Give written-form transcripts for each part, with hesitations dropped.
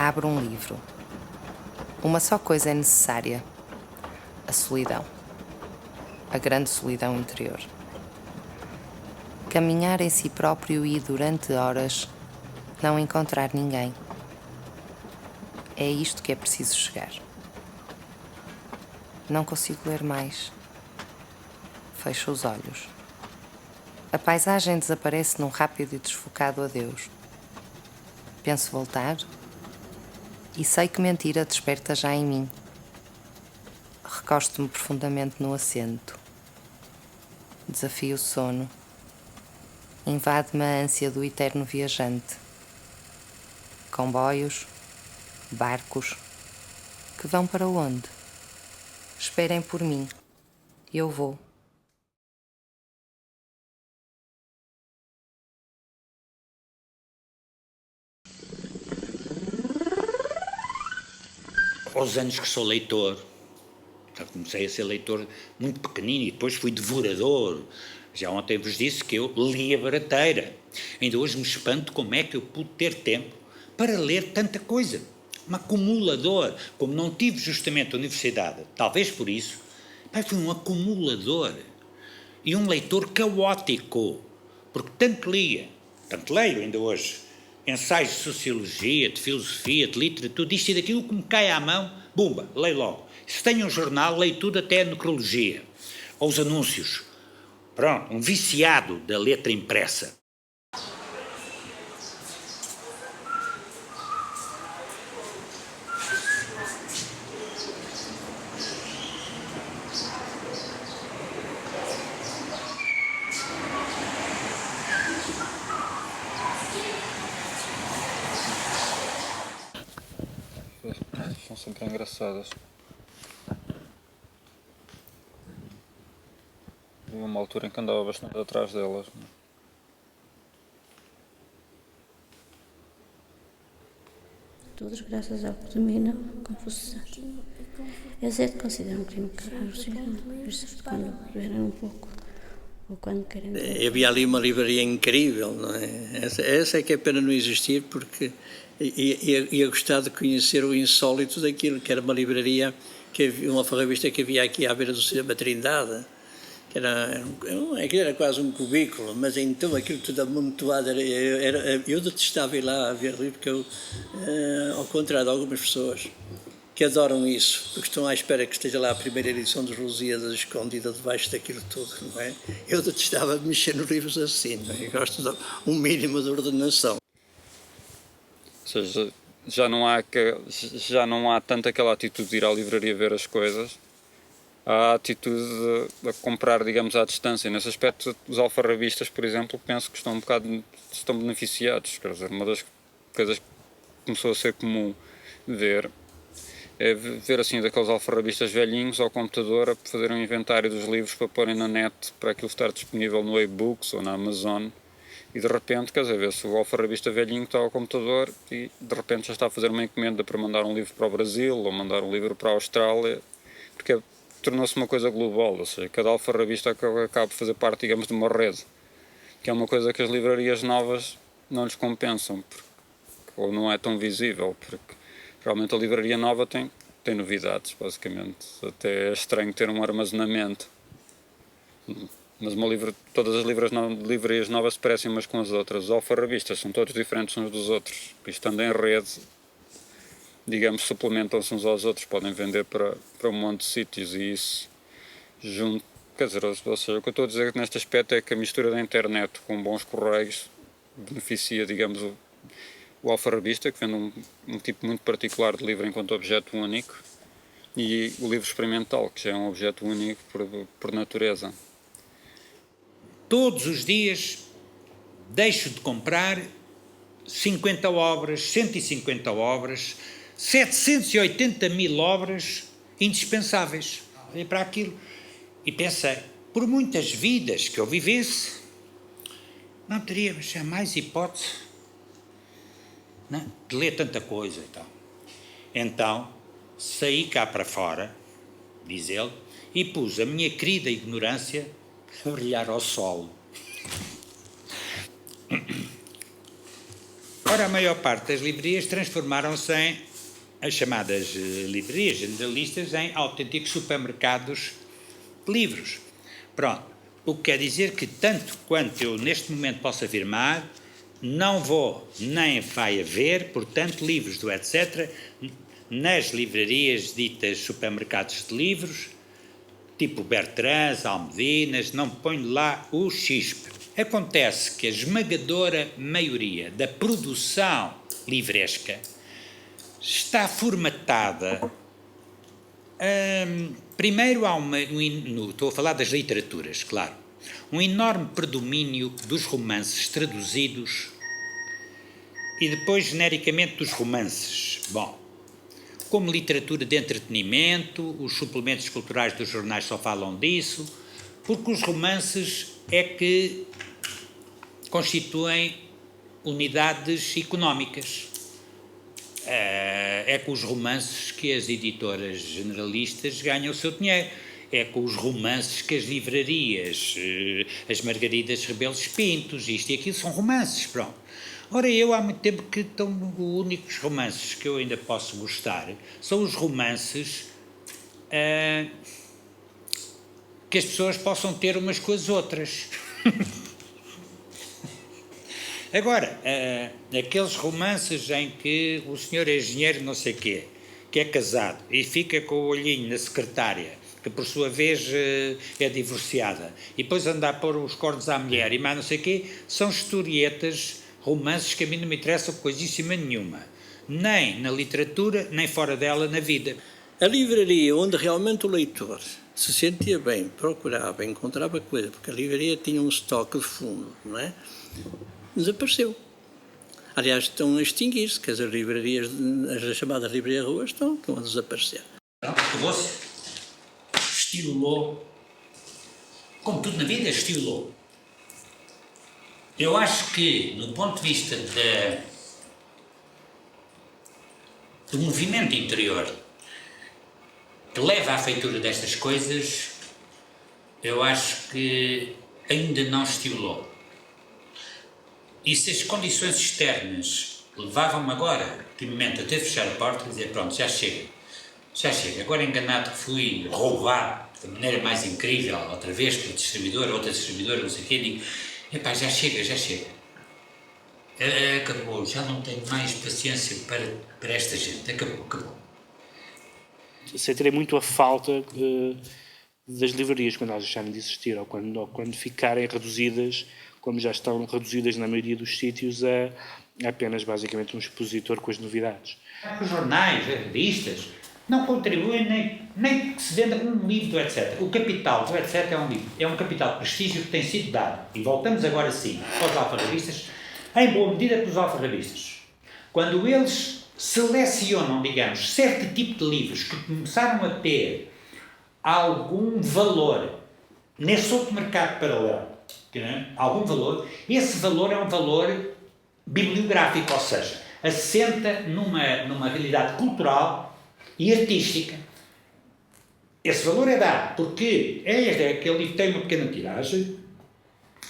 Abro um livro. Uma só coisa é necessária: a solidão. A grande solidão interior. Caminhar em si próprio e, durante horas, não encontrar ninguém. É isto que é preciso chegar. Não consigo ler mais. Fecho os olhos. A paisagem desaparece num rápido e desfocado adeus. Penso voltar e sei que mentira desperta já em mim. Recosto-me profundamente no assento. Desafio o sono. Invade-me a ânsia do eterno viajante. Comboios, barcos, que vão para onde? Esperem por mim. Eu vou. Aos anos que sou leitor, já comecei a ser leitor muito pequenino e depois fui devorador. Já ontem vos disse que eu lia barateira. Ainda hoje me espanto como é que eu pude ter tempo para ler tanta coisa. Um acumulador. Como não tive justamente a universidade, talvez por isso, fui um acumulador e um leitor caótico, porque tanto lia, tanto leio ainda hoje, ensaios de sociologia, de filosofia, de literatura, disto e daquilo que me cai à mão, bumba, leio logo. Se tenho um jornal, leio tudo até a necrologia, ou os anúncios. Pronto, um viciado da letra impressa. São sempre engraçadas. Houve uma altura em que andava bastante atrás delas. Todos graças ao predomínio Confucio. Esse é de considerar um crime grave, quando verem um pouco, ou quando querem... Havia ali uma livraria incrível, não é? Essa é que é pena não existir, porque ia gostar de conhecer o insólito daquilo, que era uma livraria, uma revista que havia aqui à beira do cinema Trindade, que era quase um cubículo, mas então aquilo tudo amontoado, eu detestava ir lá a ver livro, porque eu, ao contrário de algumas pessoas que adoram isso, porque estão à espera que esteja lá a primeira edição dos Lusíadas escondida debaixo daquilo tudo, não é? Eu detestava mexer nos livros assim, não é? Eu gosto de um mínimo de ordenação. Ou seja, já não há tanto aquela atitude de ir à livraria ver as coisas. Há a atitude de comprar, digamos, à distância. Nesse aspecto, os alfarrabistas, por exemplo, penso que estão beneficiados. Quer dizer, uma das coisas que começou a ser comum ver é ver assim daqueles alfarrabistas velhinhos ao computador a fazer um inventário dos livros para porem na net, para aquilo estar disponível no e-books ou na Amazon, e de repente, quer dizer, vê-se o alfarrabista velhinho que está ao computador e de repente já está a fazer uma encomenda para mandar um livro para o Brasil ou mandar um livro para a Austrália, porque tornou-se uma coisa global, ou seja, cada alfarrabista acaba por fazer parte, digamos, de uma rede, que é uma coisa que as livrarias novas não lhes compensam, ou não é tão visível, porque realmente a livraria nova tem novidades, basicamente. Até é estranho ter um armazenamento. Mas todas as livrarias novas se parecem umas com as outras. Os alfarrabistas são todos diferentes uns dos outros. E estando em rede, digamos, suplementam-se uns aos outros. Podem vender para um monte de sítios e isso junto. Quer dizer, ou seja, o que eu estou a dizer neste aspecto é que a mistura da internet com bons correios beneficia, digamos, o alfarrabista, que vende um tipo muito particular de livro enquanto objeto único, e o livro experimental, que já é um objeto único por natureza. Todos os dias deixo de comprar 50 obras, 150 obras, 780 mil obras indispensáveis. Olhei para aquilo e pensei, por muitas vidas que eu vivesse, não teria jamais hipótese, não, de ler tanta coisa e tal. Então, saí cá para fora, diz ele, e pus a minha querida ignorância a brilhar ao sol. Ora, a maior parte das livrarias transformaram-se em as chamadas livrarias generalistas em autênticos supermercados de livros. Pronto. O que quer dizer que, tanto quanto eu neste momento posso afirmar, não vou nem vai haver, portanto, livros do etc. nas livrarias ditas supermercados de livros, tipo Bertrands, Almedinas, não ponho lá o chispe. Acontece que a esmagadora maioria da produção livresca está formatada. Primeiro há estou a falar das literaturas, claro, um enorme predomínio dos romances traduzidos e depois genericamente dos romances. Bom, como literatura de entretenimento, os suplementos culturais dos jornais só falam disso, porque os romances é que constituem unidades económicas. É com os romances que as editoras generalistas ganham o seu dinheiro. É com os romances que as livrarias, as Margaridas Rebelos Pintos, isto e aquilo, são romances, pronto. Ora, eu há muito tempo que os únicos romances que eu ainda posso gostar são os romances que as pessoas possam ter umas com as outras. Agora, aqueles romances em que o senhor é engenheiro não sei quê, que é casado e fica com o olhinho na secretária, que por sua vez é divorciada, e depois anda a pôr os cornos à mulher e mais não sei quê, são historietas, romances que a mim não me interessam coisíssima nenhuma, nem na literatura, nem fora dela na vida. A livraria onde realmente o leitor se sentia bem, procurava, encontrava coisa, porque a livraria tinha um estoque de fundo, não é? Desapareceu. Aliás, estão a extinguir-se, que as livrarias, as chamadas livrarias ruas, estão a desaparecer. Acabou-se, estilou, como tudo na vida, estilou. Eu acho que, no ponto de vista do movimento interior que leva à feitura destas coisas, eu acho que ainda não estilou. E se as condições externas levavam-me agora, ultimamente, a ter de fechar a porta e dizer, pronto, já chega, agora enganado que fui roubado da maneira mais incrível, outra vez, pelo distribuidor, outra distribuidora, não sei o quê, digo, epá, já chega, acabou, já não tenho mais paciência para esta gente, acabou. Sentirei muito a falta das livrarias quando elas deixarem de existir ou quando ficarem reduzidas, como já estão reduzidas na maioria dos sítios, a apenas basicamente um expositor com as novidades. Os jornais, as revistas, não contribuem nem que se venda um livro do etc. O capital do etc. é um livro, é um capital de prestígio que tem sido dado. E voltamos agora sim aos alfarrabistas, em boa medida pelos alfarrabistas. Quando eles selecionam, digamos, certo tipo de livros que começaram a ter algum valor nesse outro mercado paralelo, algum valor, esse valor é um valor bibliográfico, ou seja, assenta numa realidade cultural e artística. Esse valor é dado porque aquele livro tem uma pequena tiragem,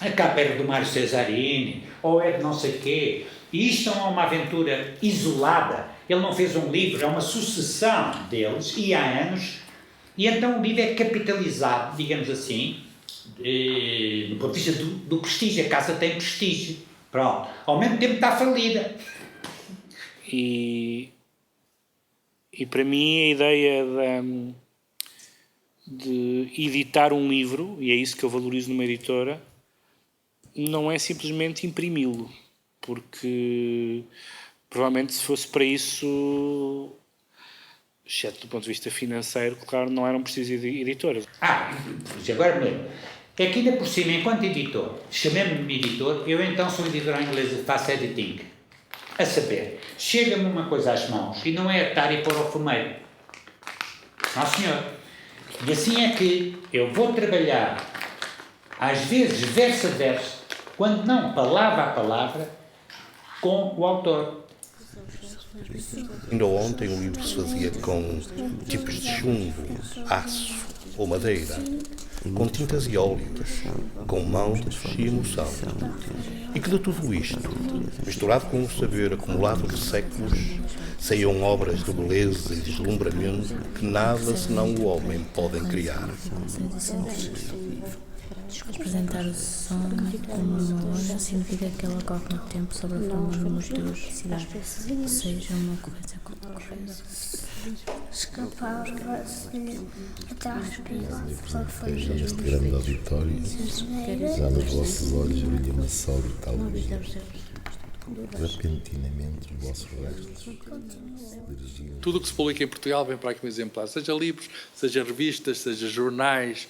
a capa é do Mário Cesarini, ou é de não sei quê, e isto não é uma aventura isolada, ele não fez um livro, é uma sucessão deles, e há anos, e então o livro é capitalizado, digamos assim, do ponto de vista do prestígio. A casa tem prestígio, pronto, ao mesmo tempo está falida. E para mim a ideia de editar um livro, e é isso que eu valorizo numa editora, não é simplesmente imprimi-lo, porque provavelmente se fosse para isso, exceto do ponto de vista financeiro, claro, não eram precisas editoras. Agora me lembro. É que ainda por cima, enquanto editor, chamei-me editor, eu então sou editor em inglês e faço editing. A saber, chega-me uma coisa às mãos e não é atar e pôr ao fumeiro. Não, senhor. E assim é que eu vou trabalhar, às vezes verso a verso, quando não palavra a palavra, com o autor. Ainda ontem o livro se fazia com tipos de chumbo, aço ou madeira, com tintas e óleos, com mãos e emoção. E que de tudo isto, misturado com um saber acumulado de séculos, saiam obras de beleza e deslumbramento que nada senão o homem podem criar. Apresentar o som como memória significa que ela corre no tempo sobre a forma de motor de cidade, ou seja, uma coisa com outra coisa. Escapava-se até à espelho. Neste grande auditório, já nos vossos olhos brilha uma só brutal luz. Repentinamente os vossos restos se dirigiam. Tudo o que se publica em Portugal vem para aqui um exemplar, seja livros, seja revistas, seja jornais.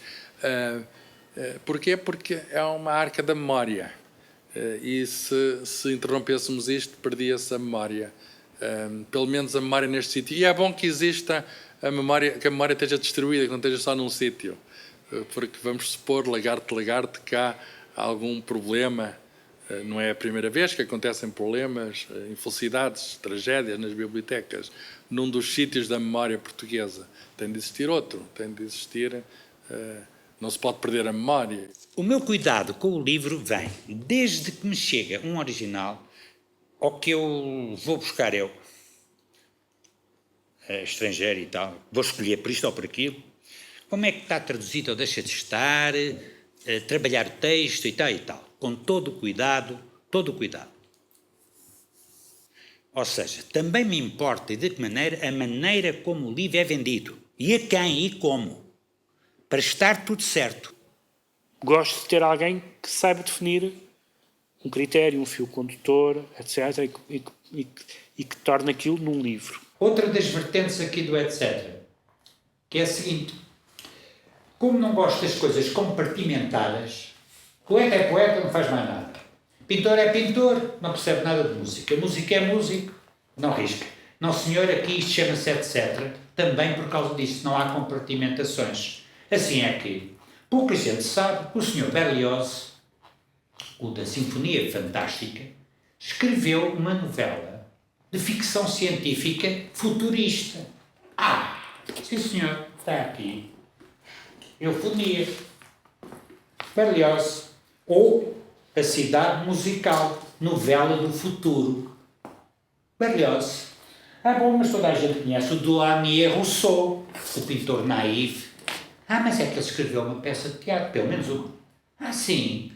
Porquê? Porque é uma arca da memória. E se interrompêssemos isto, perdia-se a memória. Pelo menos a memória neste sítio. E é bom que exista a memória, que a memória esteja distribuída, que não esteja só num sítio. Porque vamos supor, lagarto, cá há algum problema. Não é a primeira vez que acontecem problemas, infelicidades, tragédias nas bibliotecas. Num dos sítios da memória portuguesa. Tem de existir outro. Tem de existir... Não se pode perder a memória. O meu cuidado com o livro vem desde que me chega um original ao que eu vou buscar eu, estrangeiro e tal, vou escolher por isto ou por aquilo, como é que está traduzido ou deixa de estar, trabalhar o texto e tal, com todo o cuidado, Ou seja, também me importa e de que maneira a maneira como o livro é vendido, e a quem e como, para estar tudo certo. Gosto de ter alguém que saiba definir um critério, um fio condutor, etc., e que torne aquilo num livro. Outra das vertentes aqui do etc., que é a seguinte: como não gosto das coisas compartimentadas, poeta é poeta, não faz mais nada. Pintor é pintor, não percebe nada de música. Música é músico, não risca. Não senhor, aqui isto chama-se etc., também por causa disso, não há compartimentações. Assim é que pouca gente sabe que o Sr. Berlioz, o da Sinfonia Fantástica, escreveu uma novela de ficção científica futurista. Sim senhor, está aqui. Eufonia. Berlioz. Ou A Cidade Musical, novela do futuro. Berlioz. Bom, mas toda a gente conhece o Delanier Rousseau, o pintor naïve. Mas é que ele escreveu uma peça de teatro, pelo menos uma. Sim.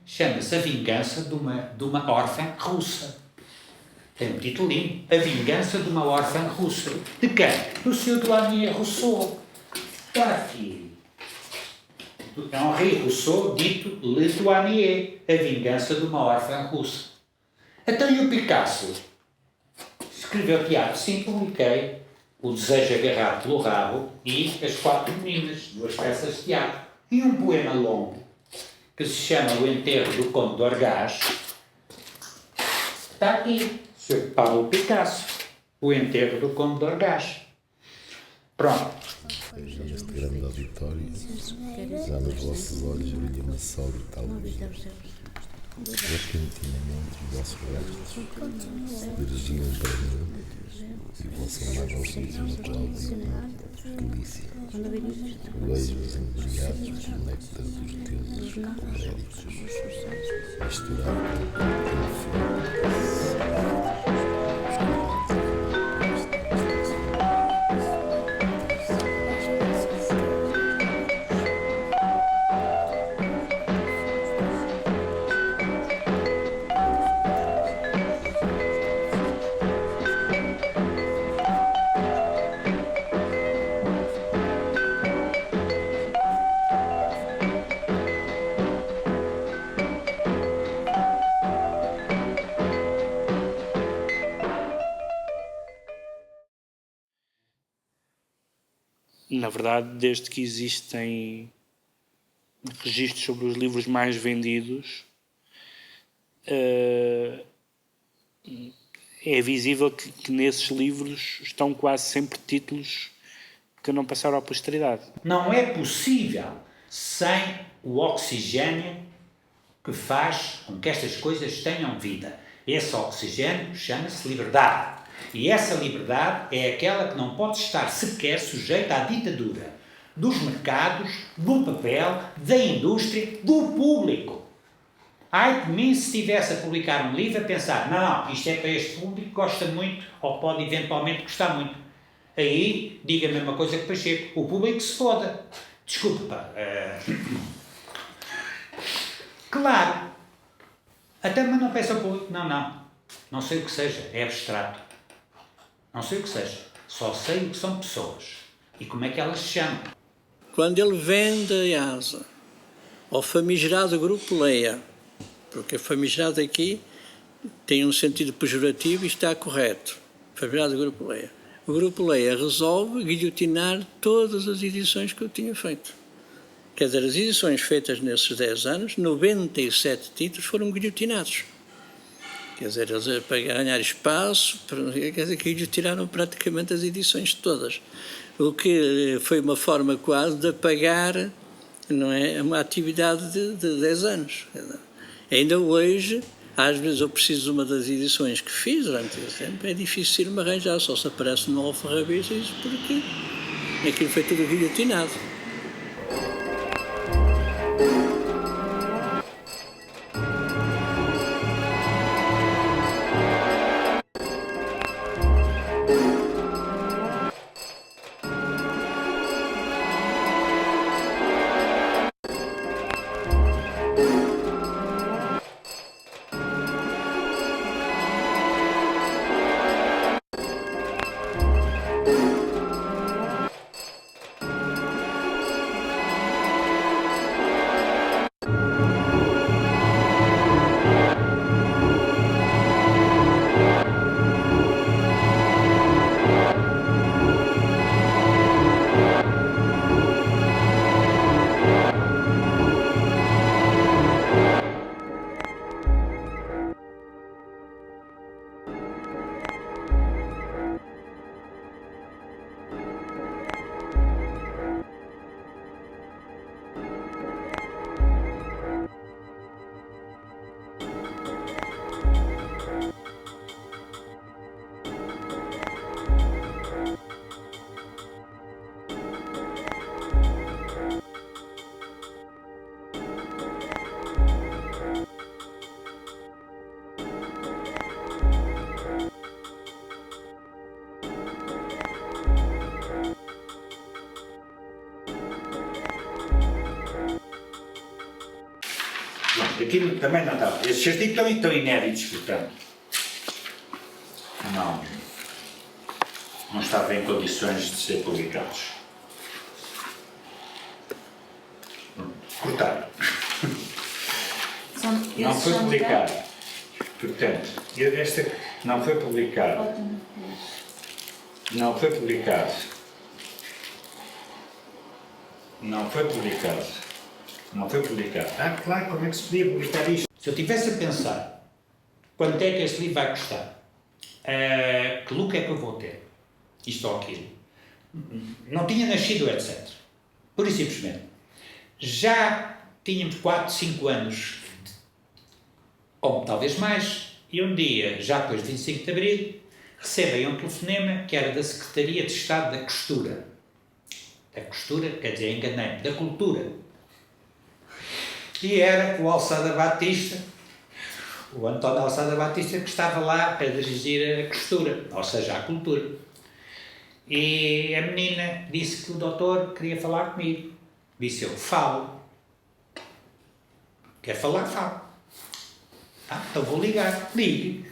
Chama-se A Vingança de uma Órfã Russa. Tem um título lindo. A Vingança de uma Órfã Russa. De quem? Do Sr. Delanier Rousseau. Está aqui. Henri Rousseau, dito Le Douanier. A Vingança de uma Órfã Russa. Então, e o Picasso? Escreveu teatro. Sim, publiquei O Desejo Agarrado pelo Rabo e As Quatro Meninas, 2 peças de teatro. E um poema longo que se chama O Enterro do Conde de Orgaz. Está aqui, Sr. Pablo Picasso. O Enterro do Conde de Orgaz. Pronto. Neste grande auditório, já nos vossos olhos brilha uma só brutal luz. Repentinamente os vossos restos se dirigiam para mim e o vosso amado ouvido me aplaudiam. Delícia. Vejo-os embriagados pelo néctar dos deuses coléricos, misturado com o fim. Na verdade, desde que existem registros sobre os livros mais vendidos, é visível que nesses livros estão quase sempre títulos que não passaram à posteridade. Não é possível sem o oxigênio que faz com que estas coisas tenham vida. Esse oxigênio chama-se liberdade. E essa liberdade é aquela que não pode estar sequer sujeita à ditadura dos mercados, do papel, da indústria, do público. Ai de mim se estivesse a publicar um livro a pensar, não, isto é para este público que gosta muito ou pode eventualmente gostar muito. Aí, diga a mesma coisa que Pacheco, o público se foda. Desculpe, pá. Claro. Até mas não peça ao público. Não sei o que seja, é abstrato. Não sei o que seja. Só sei o que são pessoas. E como é que elas se chamam. Quando ele vende a asa ao famigerado Grupo Leia, porque famigerado aqui tem um sentido pejorativo e está correto. Famigerado Grupo Leia. O Grupo Leia resolve guilhotinar todas as edições que eu tinha feito. Quer dizer, as edições feitas nesses 10 anos, 97 títulos foram guilhotinados. Quer dizer, eles para ganhar espaço, quer dizer, que guilhotinaram praticamente as edições todas. O que foi uma forma quase de apagar, não é, uma atividade de 10 anos. Ainda hoje, às vezes eu preciso de uma das edições que fiz durante esse tempo, é difícil me arranjar, só se aparece no Alfarrabista isso porque aquilo foi tudo guilhotinado. Aquilo também não estava. Esses artigos também estão inéditos, portanto. Não estava em condições de ser publicados. Cortaram. Não foi publicado. Portanto, esta não foi publicado. Não foi publicado. Não foi publicado. Não foi publicado. Ah, claro, como é que se podia publicar isto? Se eu tivesse a pensar quanto é que este livro vai custar, que lucro é que eu vou ter, isto ou aquilo, não tinha nascido, etc. Pura e simplesmente. Já tínhamos 4, 5 anos, ou talvez mais, e um dia, já depois de 25 de Abril, recebem um telefonema que era da Secretaria de Estado da Costura. Da Costura, quer dizer, enganei-me, da Cultura. E era o Alçada Batista, o António Alçada Batista, que estava lá para dirigir a costura, ou seja, a cultura. E a menina disse que o doutor queria falar comigo. Disse eu, falo. Quer falar? Falo. Ah, então vou ligar. Ligue.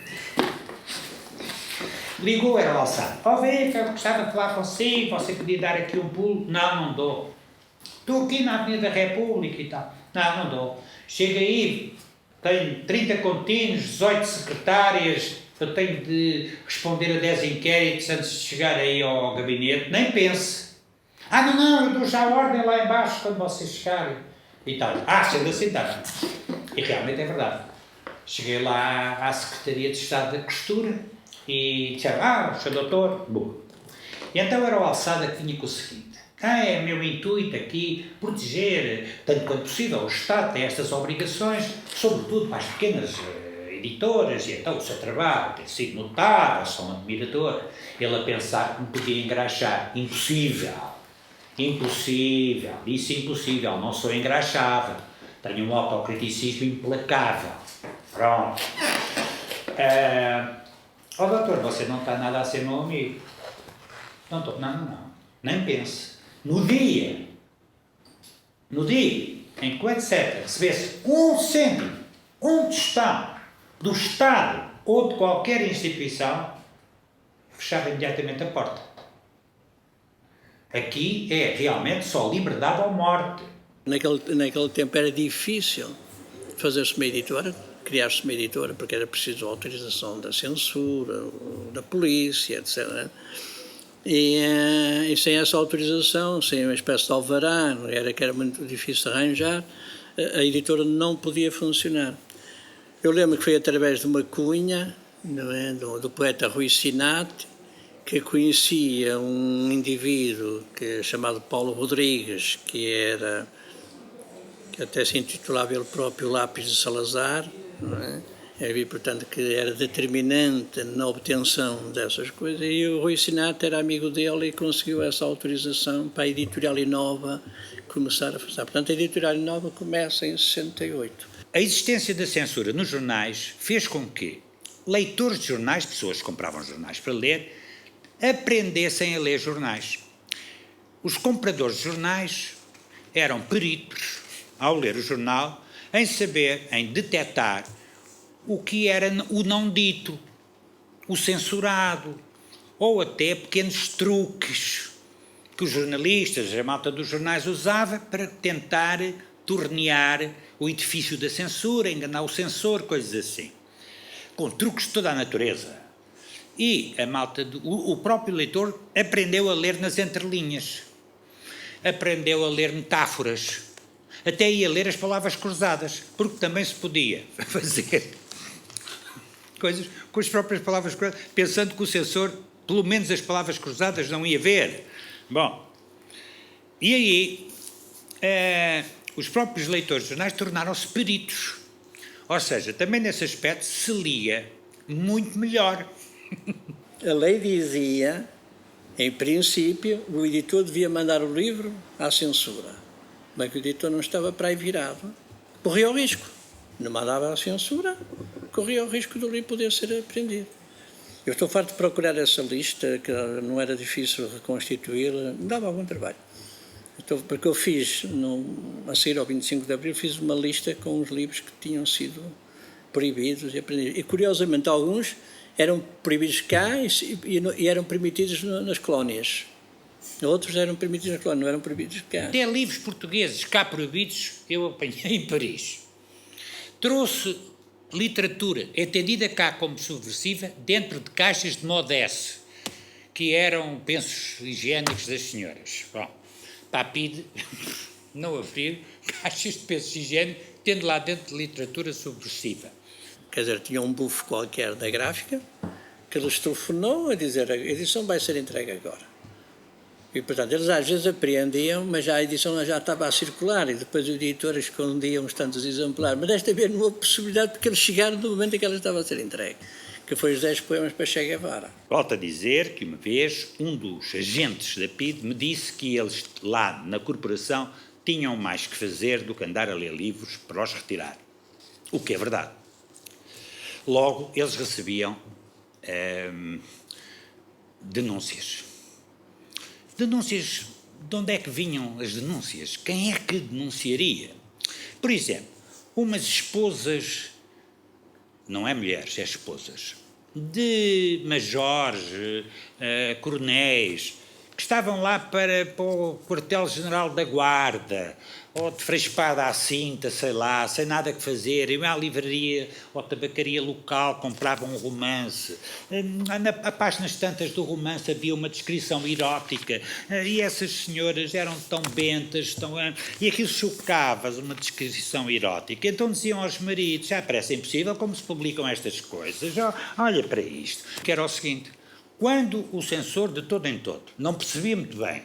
Ligou, era o Alçada. Ó, vem, eu gostava de falar consigo, você podia dar aqui um pulo? Não dou. Estou aqui na Avenida da República e tal. Não dou. Chega aí, tenho 30 contínuos, 18 secretárias, eu tenho de responder a 10 inquéritos antes de chegar aí ao gabinete. Nem pense. Não, eu dou já a ordem lá embaixo quando vocês chegarem. E tal. Sendo assim, tá. E realmente é verdade. Cheguei lá à Secretaria de Estado da Costura e disseram, Sr. Doutor, bom. E então era o Alçada que vinha com o seguinte. É meu intuito aqui proteger, tanto quanto possível, o Estado tem estas obrigações, sobretudo para as pequenas editoras, e então o seu trabalho tem sido notável, sou um admirador. Ele a pensar que me podia engraxar. Impossível. Impossível. Disse impossível. Não sou engraxável. Tenho um autocriticismo implacável. Pronto. Doutor, você não está nada a ser meu amigo. Não estou. Não. Nem pense. No dia em que o etc. recebesse 1 cêntimo, 1 tostão do Estado ou de qualquer instituição, fechava imediatamente a porta. Aqui é realmente só liberdade ou morte. Naquele tempo era difícil fazer-se uma editora, criar-se uma editora, porque era preciso a autorização da censura, da polícia, etc. E sem essa autorização, sem uma espécie de alvará, que era muito difícil de arranjar, a editora não podia funcionar. Eu lembro que foi através de uma cunha, do poeta Rui Sinati, que conhecia um indivíduo chamado Paulo Rodrigues, que até se intitulava ele próprio Lápis de Salazar, não é? E, portanto, que era determinante na obtenção dessas coisas, e o Rui Sinati era amigo dele e conseguiu essa autorização para a Editorial Inova começar a fazer. Portanto, a Editorial Inova começa em 68. A existência da censura nos jornais fez com que leitores de jornais, pessoas que compravam jornais para ler, aprendessem a ler jornais. Os compradores de jornais eram peritos, ao ler o jornal, em saber, em detectar o que era o não dito, o censurado, ou até pequenos truques que os jornalistas, a malta dos jornais usava para tentar tornear o edifício da censura, enganar o censor, coisas assim. Com truques de toda a natureza. E a malta, o próprio leitor aprendeu a ler nas entrelinhas, aprendeu a ler metáforas, até ia ler as palavras cruzadas, porque também se podia fazer coisas com as próprias palavras cruzadas, pensando que o censor, pelo menos as palavras cruzadas, não ia ver. Bom, e aí os próprios leitores de jornais tornaram-se peritos. Ou seja, também nesse aspecto se lia muito melhor. A lei dizia, em princípio, o editor devia mandar o livro à censura. Mas o editor não estava para aí virado. Corria o risco. Não mandava à censura, corria o risco do livro poder ser apreendido. Eu estou farto de procurar essa lista, que não era difícil reconstituí-la, me dava algum trabalho. Então, porque eu fiz, a seguir ao 25 de Abril, fiz uma lista com os livros que tinham sido proibidos e apreendidos. E, curiosamente, alguns eram proibidos cá e eram permitidos nas colónias. Outros eram permitidos nas colónias, não eram proibidos cá. Até livros portugueses cá proibidos eu apanhei em Paris. Trouxe literatura, entendida cá como subversiva, dentro de caixas de modesse, que eram pensos higiênicos das senhoras. Bom, para a PIDE não abriu caixas de pensos higiênicos, tendo lá dentro literatura subversiva. Quer dizer, tinha um bufo qualquer da gráfica que lhes telefonou a dizer a edição vai ser entregue agora. E, portanto, eles às vezes apreendiam, mas já a edição já estava a circular e depois o editor escondia uns tantos exemplares. Mas desta vez não houve possibilidade porque eles chegaram no momento em que ela estava a ser entregue, que foi os 10 poemas para Che Guevara. Volto a dizer que uma vez um dos agentes da PIDE me disse que eles lá na corporação tinham mais que fazer do que andar a ler livros para os retirar. O que é verdade. Logo, eles recebiam denúncias. Denúncias, de onde é que vinham as denúncias? Quem é que denunciaria? Por exemplo, umas esposas, não é mulheres, é esposas, de majores, coronéis, que estavam lá para o quartel-general da Guarda, ou de Frei Espada à cinta, sei lá, sem nada que fazer, iam à livraria ou tabacaria local, compravam um romance. A páginas tantas do romance havia uma descrição erótica, e essas senhoras eram tão bentas, e aquilo chocava-as, uma descrição erótica. Então diziam aos maridos, já parece impossível como se publicam estas coisas, olha para isto. Que era o seguinte, quando o censor de todo em todo não percebia muito bem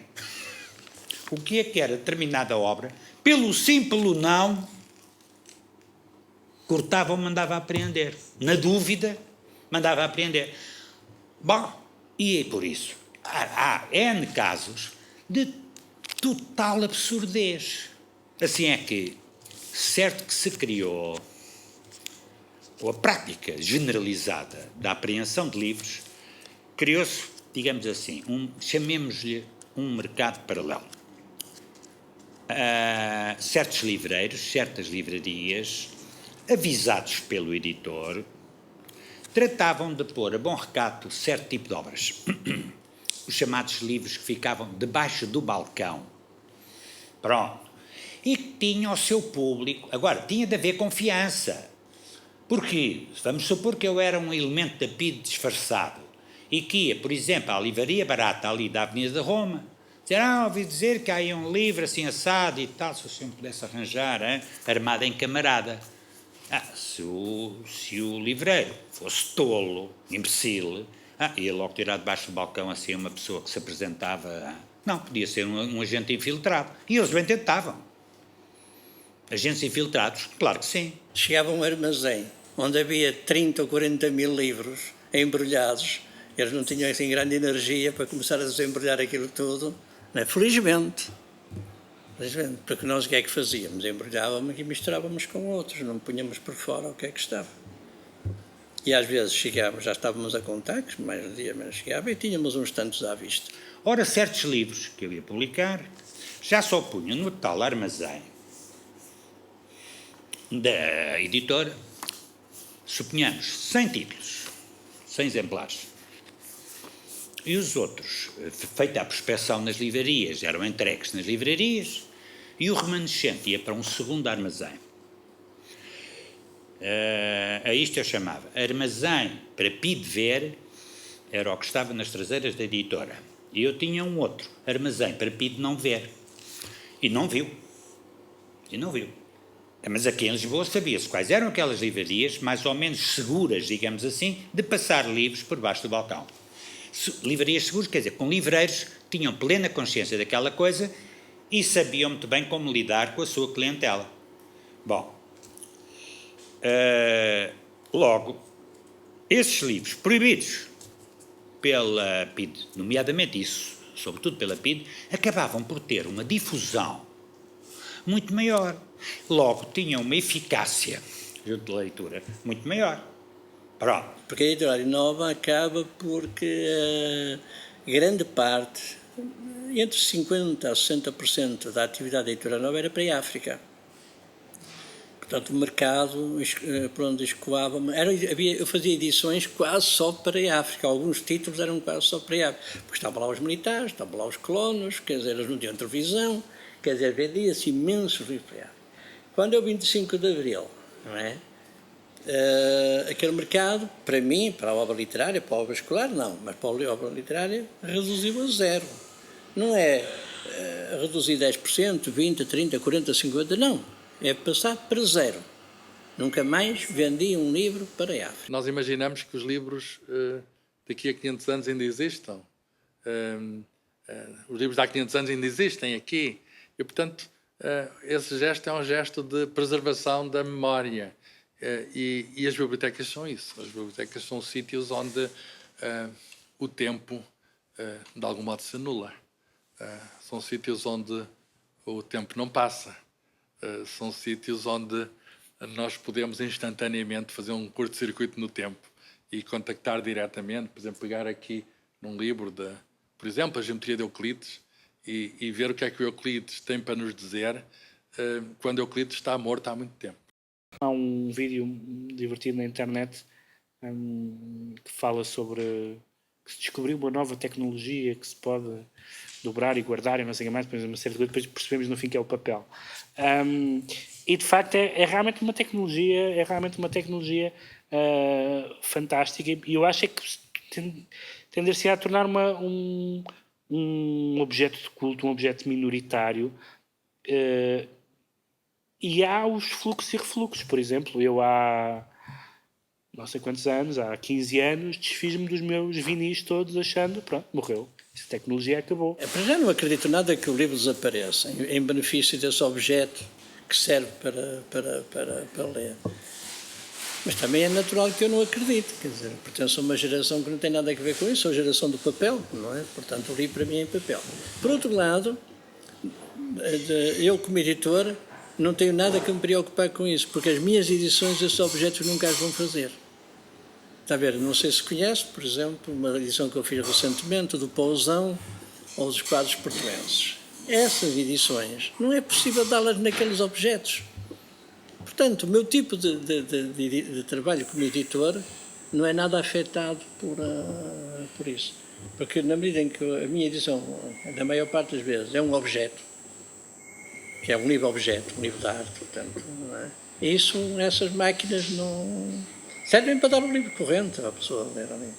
o que era determinada obra, pelo sim, pelo não, cortava ou mandava apreender. Na dúvida, mandava apreender. Bom, e é por isso. Há N casos de total absurdez. Assim é que, certo que se criou a prática generalizada da apreensão de livros, criou-se, digamos assim, chamemos-lhe um mercado paralelo. Certos livreiros, certas livrarias, avisados pelo editor, tratavam de pôr a bom recato certo tipo de obras. Os chamados livros que ficavam debaixo do balcão. Pronto. E que tinham o seu público. Agora, tinha de haver confiança. Porque, vamos supor que eu era um elemento da PIDE disfarçado e que ia, por exemplo, à livraria barata ali da Avenida de Roma, dizer, ouvi dizer que há aí um livro assim assado e tal, se o senhor pudesse arranjar, armado em camarada. Se o livreiro fosse tolo, imbecil, ia logo tirar debaixo do balcão assim uma pessoa que se apresentava. Não, podia ser um agente infiltrado. E eles bem tentavam. Agentes infiltrados, claro que sim. Chegava a um armazém onde havia 30 ou 40 mil livros embrulhados. Eles não tinham assim grande energia para começar a desembrulhar aquilo tudo. Não é? Felizmente. Porque nós o que é que fazíamos? Embrulhávamos e misturávamos com outros, não punhamos por fora o que é que estava. E às vezes chegávamos, já estávamos a contar, que mais um dia menos chegava, e tínhamos uns tantos à vista. Ora, certos livros que eu ia publicar já só punham no tal armazém da editora, suponhamos, 100 títulos, 100 exemplares. E os outros, feita a prospeção nas livrarias, eram entregues nas livrarias e o remanescente ia para um segundo armazém. A isto eu chamava armazém para PIDE ver, era o que estava nas traseiras da editora. E eu tinha um outro, armazém para PIDE não ver. E não viu. Mas aqui em Lisboa sabia-se quais eram aquelas livrarias mais ou menos seguras, digamos assim, de passar livros por baixo do balcão. Livrarias seguras, quer dizer, com livreiros que tinham plena consciência daquela coisa e sabiam muito bem como lidar com a sua clientela. Bom, logo, esses livros proibidos pela PIDE, nomeadamente isso, sobretudo pela PIDE, acabavam por ter uma difusão muito maior. Logo, tinham uma eficácia junto da leitura muito maior. Pronto. Porque a editora nova acaba porque grande parte, entre 50% a 60% da atividade da editora nova era para a África. Portanto, o mercado por onde escoava-me... Eu fazia edições quase só para a África. Alguns títulos eram quase só para a África. Porque estavam lá os militares, estavam lá os colonos, quer dizer, eles não tinham televisão, quer dizer, vendia-se imensos livros para a África. Quando é o 25 de Abril, não é? Aquele mercado, para mim, para a obra literária, para a obra escolar, não, mas para a obra literária reduziu a zero. Não é reduzir 10%, 20%, 30%, 40%, 50%, não. É passar para zero. Nunca mais vendi um livro para a África. Nós imaginamos que os livros daqui a 500 anos ainda existam. Os livros de há 500 anos ainda existem aqui. E, portanto, esse gesto é um gesto de preservação da memória. E as bibliotecas são isso. As bibliotecas são sítios onde o tempo, de algum modo, se anula. São sítios onde o tempo não passa. São sítios onde nós podemos instantaneamente fazer um curto-circuito no tempo e contactar diretamente, por exemplo, pegar aqui num livro, por exemplo, a Geometria de Euclides, e ver o que é que o Euclides tem para nos dizer quando Euclides está morto há muito tempo. Há um vídeo divertido na internet que fala sobre que se descobriu uma nova tecnologia que se pode dobrar e guardar e não sei o que mais, depois uma série de coisas, depois percebemos no fim que é o papel. E de facto é realmente uma tecnologia, fantástica, e eu acho que tender-se a tornar um objeto de culto, um objeto minoritário. E há os fluxos e refluxos. Por exemplo, eu há não sei quantos anos, há 15 anos, desfiz-me dos meus vinis todos achando, pronto, morreu. Essa tecnologia acabou. Para já não acredito nada que o livro desapareça em benefício desse objeto que serve para ler. Mas também é natural que eu não acredite, quer dizer, pertenço a uma geração que não tem nada a ver com isso, sou a geração do papel, não é? Portanto, o livro para mim é em papel. Por outro lado, eu como editor não tenho nada que me preocupar com isso, porque as minhas edições, esses objetos nunca as vão fazer. Está a ver, não sei se conhece, por exemplo, uma edição que eu fiz recentemente, do Pousão ou dos quadros portuenses. Essas edições, não é possível dá-las naqueles objetos. Portanto, o meu tipo de trabalho como editor não é nada afetado por isso. Porque na medida em que a minha edição, na maior parte das vezes, é um objeto, que é um livro objeto, um livro de arte, portanto, não é? Isso, essas máquinas não servem para dar um livro corrente à pessoa ler ali.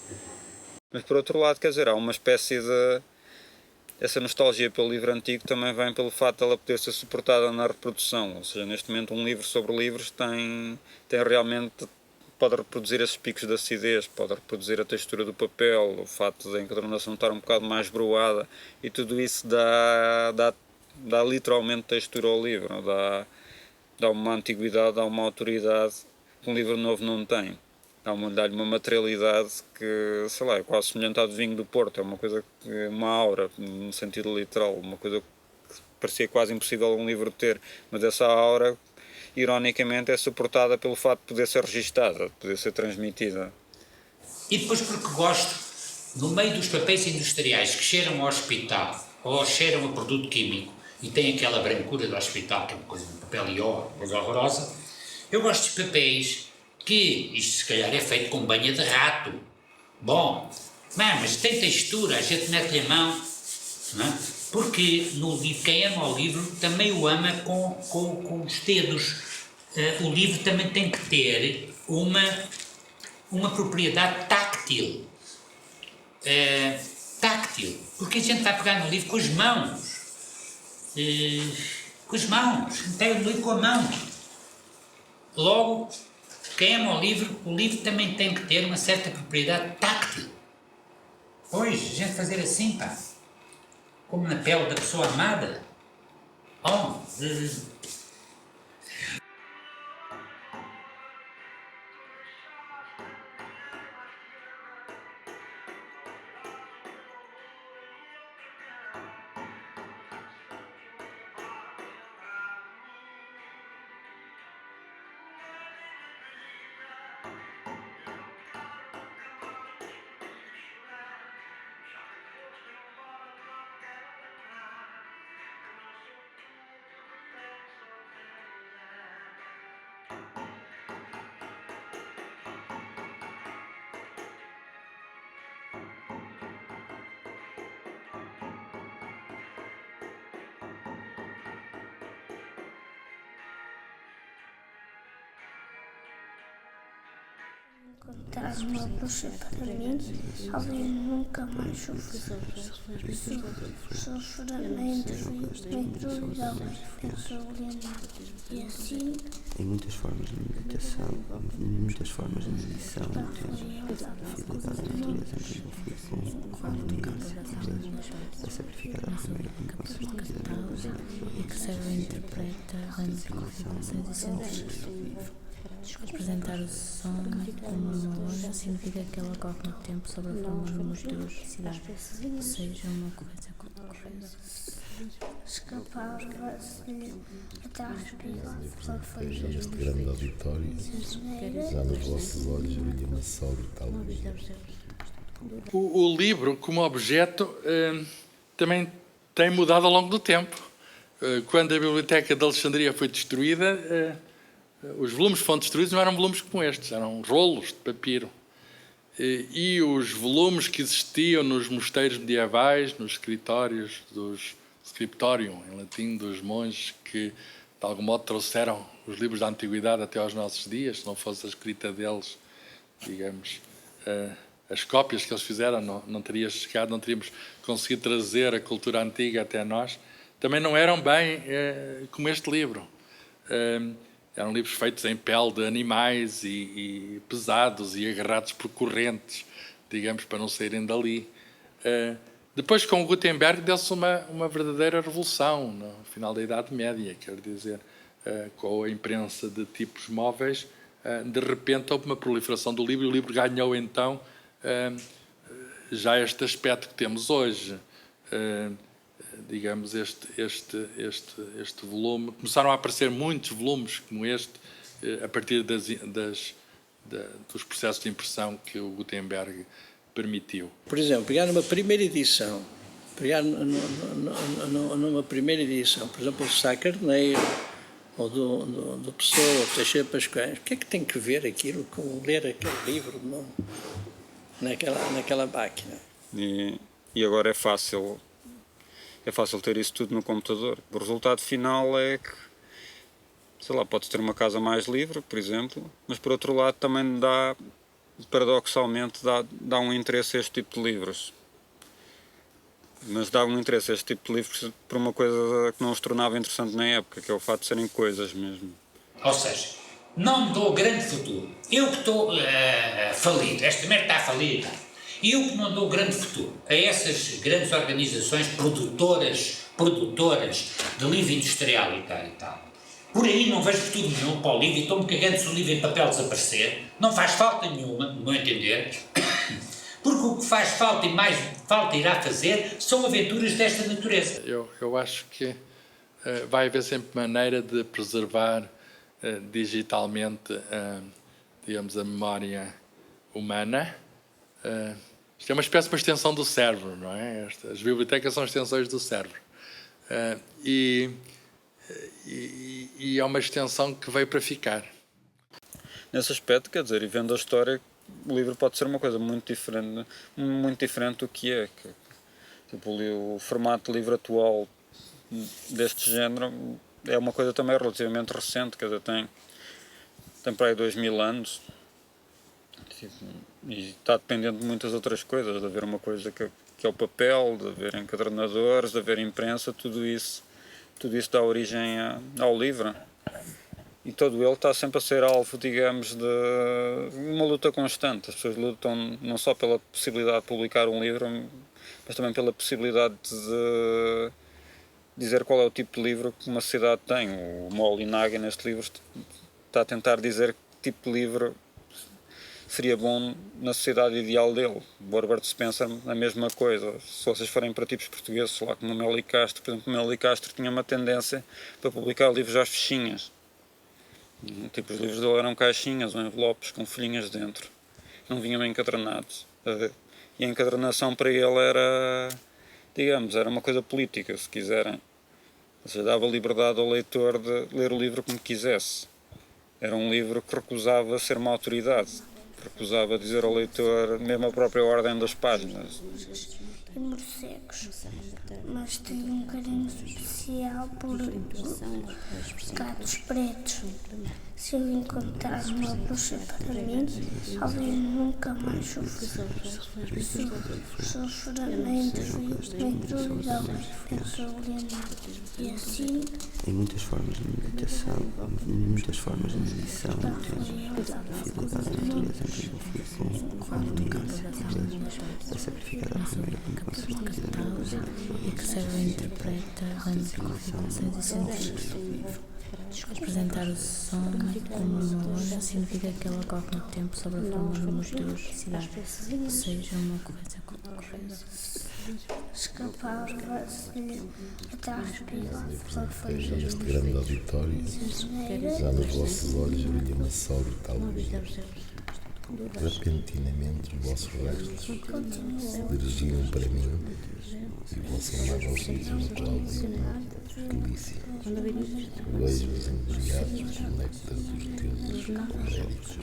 Mas por outro lado, quer dizer, há uma espécie de... Essa nostalgia pelo livro antigo também vem pelo facto de ela poder ser suportada na reprodução. Ou seja, neste momento um livro sobre livros tem realmente... Pode reproduzir esses picos de acidez, pode reproduzir a textura do papel, o facto da encadernação estar um bocado mais broada, e tudo isso dá literalmente textura ao livro, dá uma antiguidade, dá uma autoridade que um livro novo não tem. Dá-lhe uma materialidade que, sei lá, é quase semelhante ao do vinho do Porto, é uma coisa, uma aura, no sentido literal, uma coisa que parecia quase impossível um livro ter, mas essa aura, ironicamente, é suportada pelo facto de poder ser registada, de poder ser transmitida. E depois porque gosto, no meio dos papéis industriais que cheiram ao hospital ou cheiram a produto químico e têm aquela brancura do hospital, que é uma coisa de papel ió, coisa horrorosa, eu gosto de papéis que, isto se calhar é feito com banha de rato. Bom, mas tem textura, a gente mete-lhe a mão, não é? Porque no livro, quem ama o livro também o ama com os dedos. O livro também tem que ter uma propriedade táctil. Porque a gente vai pegar no livro com as mãos. Pega no livro com a mão. Logo, quem ama o livro também tem que ter uma certa propriedade táctil. Pois, a gente fazer assim, pá. Como na pele da pessoa amada. Encontrar uma bruxa para mim, alguém nunca mais sofreramente improvisar, pensou Leonardo. E assim, em muitas formas de meditação, em muitas formas de medição, a fidelidade à natureza com a harmonia a sacrificar a primeira comunicação e que serve e interpreta as configurações e sentidos. Representar o som como uma onda significa que ela ocorre no tempo sobre a forma de uma cidade, seja uma coisa correta. escapava-se até à espiga. Já neste grande auditório, já nos vossos olhos brilha uma só brutal luz. O livro, como objeto, também tem mudado ao longo do tempo. Quando a Biblioteca de Alexandria foi destruída, os volumes que foram destruídos não eram volumes como estes, eram rolos de papiro. E os volumes que existiam nos mosteiros medievais, nos escritórios dos scriptorium, em latim, dos monges que, de algum modo, trouxeram os livros da Antiguidade até aos nossos dias, se não fosse a escrita deles, digamos, as cópias que eles fizeram não teria chegado, não teríamos conseguido trazer a cultura antiga até nós, também não eram bem como este livro. Eram livros feitos em pele de animais e pesados e agarrados por correntes, digamos, para não saírem dali. Depois, com Gutenberg, deu-se uma verdadeira revolução no final da Idade Média, quer dizer, com a imprensa de tipos móveis, de repente houve uma proliferação do livro e o livro ganhou então já este aspecto que temos hoje. Digamos, este volume. Começaram a aparecer muitos volumes como este a partir dos processos de impressão que o Gutenberg permitiu. Por exemplo, pegar numa primeira edição, por exemplo, o Sá Carneiro, ou do Pessoa, ou Teixeira Pascoais, o que é que tem que ver aquilo com ler aquele livro naquela máquina? E agora é fácil ter isso tudo no computador. O resultado final é que, sei lá, podes ter uma casa mais livre, por exemplo, mas por outro lado também paradoxalmente dá um interesse a este tipo de livros. Mas dá um interesse a este tipo de livros por uma coisa que não os tornava interessante na época, que é o facto de serem coisas mesmo. Ou seja, não me dou grande futuro. Eu que estou falido, esta merda está falida. Eu que não dou grande futuro a essas grandes organizações produtoras de livro industrial e tal. Por aí não vejo futuro nenhum para o livro e estou-me cagando se o livro em papel desaparecer. Não faz falta nenhuma, no meu entender, porque o que faz falta e mais falta irá fazer são aventuras desta natureza. Eu acho que vai haver sempre maneira de preservar digitalmente, digamos, a memória humana. Isto é uma espécie de uma extensão do cérebro, não é? As bibliotecas são extensões do cérebro. E é uma extensão que veio para ficar. Nesse aspecto, quer dizer, e vendo a história, o livro pode ser uma coisa muito diferente do que é. Tipo, o formato de livro atual deste género é uma coisa também relativamente recente, quer dizer, tem para aí 2000 anos. E está dependendo de muitas outras coisas, de haver uma coisa que é o papel, de haver encadernadores, de haver imprensa, tudo isso dá origem ao livro. E todo ele está sempre a ser alvo, digamos, de uma luta constante. As pessoas lutam não só pela possibilidade de publicar um livro, mas também pela possibilidade de dizer qual é o tipo de livro que uma sociedade tem. O Molinaghi, neste livro, está a tentar dizer que tipo de livro seria bom na sociedade ideal dele. O Herbert Spencer, a mesma coisa. Se vocês forem para tipos portugueses, lá como o Meli Castro, por exemplo, o Meli Castro tinha uma tendência para publicar livros às fichinhas. Tipo, os livros dele eram caixinhas ou envelopes com folhinhas dentro. Não vinham encadernados. E a encadernação para ele era, digamos, era uma coisa política, se quiserem. Ou seja, dava liberdade ao leitor de ler o livro como quisesse. Era um livro que recusava ser uma autoridade. Recusava dizer ao leitor mesmo a própria ordem das páginas. E morcegos, mas tenho um carinho especial por gatos pretos. Se eu encontrar uma bruxa para mim, alguém nunca mais sofrerá nem solidão, nem solidão. E assim, em muitas formas de meditação, em muitas formas de medição, fidelidade à natureza, com a sacrificada à primeira e que serve e interpreta grandes configurações e sentidos. Representar o som como uma onda significa que ela corre no tempo sobre a forma de multiplicidade, ou seja, uma coisa com outra coisa. escapava-se atrás Veja neste grande auditório, já nos vossos olhos brilha uma só brutal luz. Repentinamente os vossos restos se dirigiam para mim e o vosso amado auxílio no Cláudio delícia. Vejo-os embriagados do néctar dos deuses coléricos,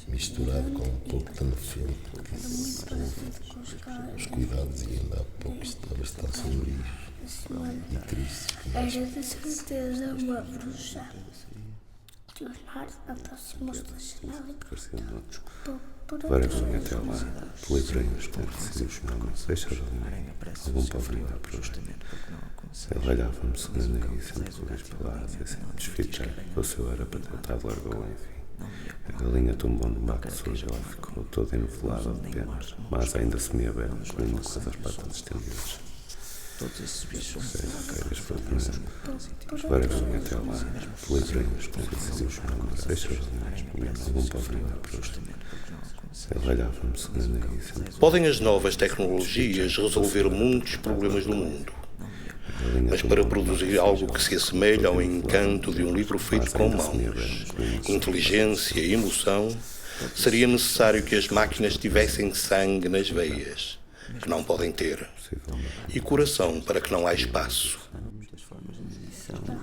misturado com um pouco de nefento que se ouve. Os cuidados e ainda há pouco estavas tão sombrios e tristes que nós. Era de certeza uma bruxa. Leonardo aproximou-se da janela e desculpou por Vergonha até lá, peleitreiros conhecidos nomes, deixar ali algum palavrinho para prosto. Ele olhava-me segurando aí, sempre com as palavras, e assim, desficar, o seu era para tratar de largou, enfim. A galinha tombou no mato sujo, ela ficou toda enovelada de penas, mas ainda semi-aberta, com uma com as patas estendidas. Todos esses bichos queiras procurar. Levarão-me até lá. Lembrei-nos com Deus não deixa algum pobre para os ele olhava-me segurando aí. Podem as novas tecnologias resolver muitos problemas do mundo, mas para produzir algo que se assemelhe ao encanto de um livro feito com mãos, inteligência e emoção, seria necessário que as máquinas tivessem sangue nas veias, que não podem ter, e coração para que não há espaço. muitas formas de medição.